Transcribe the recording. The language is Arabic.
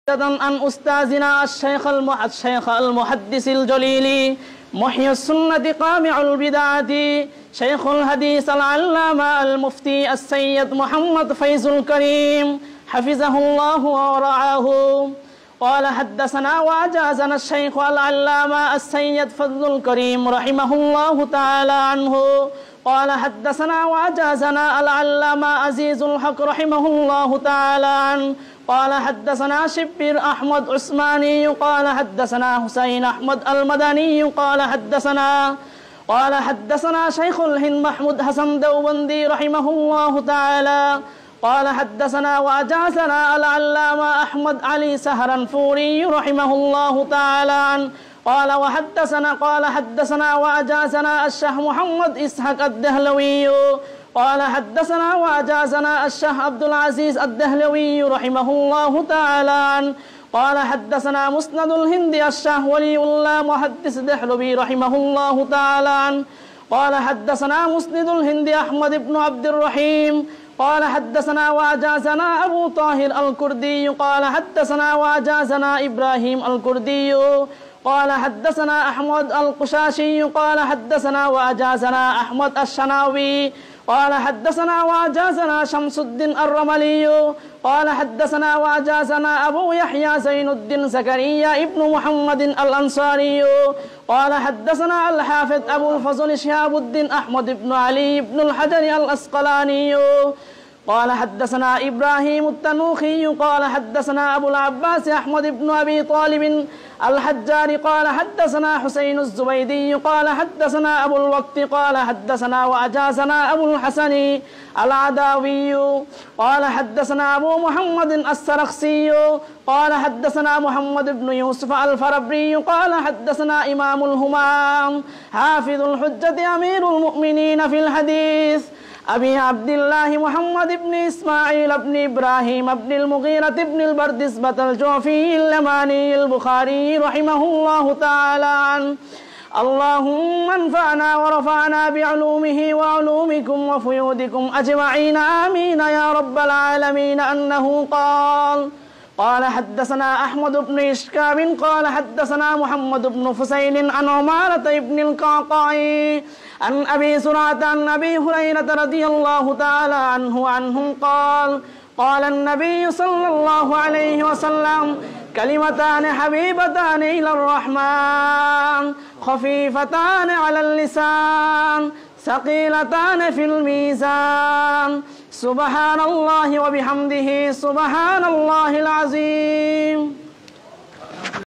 عن أستاذنا الشيخ المحدث الجليل محيي السنة قامع البدعة شيخ الحديث العلامة المفتي السيد محمد فيض الكريم حفظه الله ورعاه. قال حدثنا وأجازنا الشيخ العلامة السيد فضل الكريم رحمه الله تعالى عنه. قال حدثنا وأجازنا العلامة عزيز الحق رحمه الله تعالى عنه. قال حدثنا شبير أحمد عثماني قال حدثنا حسين أحمد المدني قال حدثنا شيخ الهند محمود حسن دوبندي رحمه الله تعالى. قال حدثنا وأجازنا العلامة أحمد علي سهرنفوري رحمه الله تعالى عنه. قال حدثنا وأجازنا الشيخ محمد إسحاق الدهلوي. قال حدثنا وأجازنا الشيخ عبد العزيز الدهلوي رحمه الله تعالى عنه. قال حدثنا مسند الهند الشيخ ولي الله محدث دهلوي رحمه الله تعالى عنه. قال حدثنا مسند الهند أحمد بن عبد الرحيم. قال حدثنا وأجازنا أبو طاهر الكردي. قال حدثنا وأجازنا إبراهيم الكردي. قال حدثنا أحمد القشاشي. قال حدثنا وأجازنا أحمد الشناوي. قال حدثنا وأجازنا شمس الدين الرملي. قال حدثنا وأجازنا أبو يحيى زين الدين زكريا ابن محمد الأنصاري. قال حدثنا الحافظ أبو الفضل شهاب الدين أحمد بن علي بن الحجر الأسقلاني. قال حدثنا إبراهيم التنوخي. قال حدثنا أبو العباس أحمد بن أبي طالب الحجار. قال حدثنا حسين الزبيدي. قال حدثنا أبو الوقت. قال حدثنا وأجازنا أبو الحسن العداوي. قال حدثنا أبو محمد السرخسي. قال حدثنا محمد بن يوسف الفربري. قال حدثنا إمام الهمام حافظ الحجة أمير المؤمنين في الحديث أبي عبد الله محمد بن إسماعيل بن إبراهيم بن المغيرة بن البردسبة الجوفي اللماني البخاري رحمه الله تعالى عنه. اللهم انفعنا ورفعنا بعلومه وعلومكم وفيودكم أجمعين آمين يا رب العالمين. أنه قال حدثنا أحمد بن إشكاب. قال حدثنا محمد بن فسيل عن عمارة بن القعقاع عن أبي زرعة عن أبي هريرة رضي الله تعالى عنهم قال النبي صلى الله عليه وسلم كلمتان حبيبتان إلى الرحمن خفيفتان على اللسان ثقيلتان في الميزان سبحان الله وبحمده سبحان الله العظيم.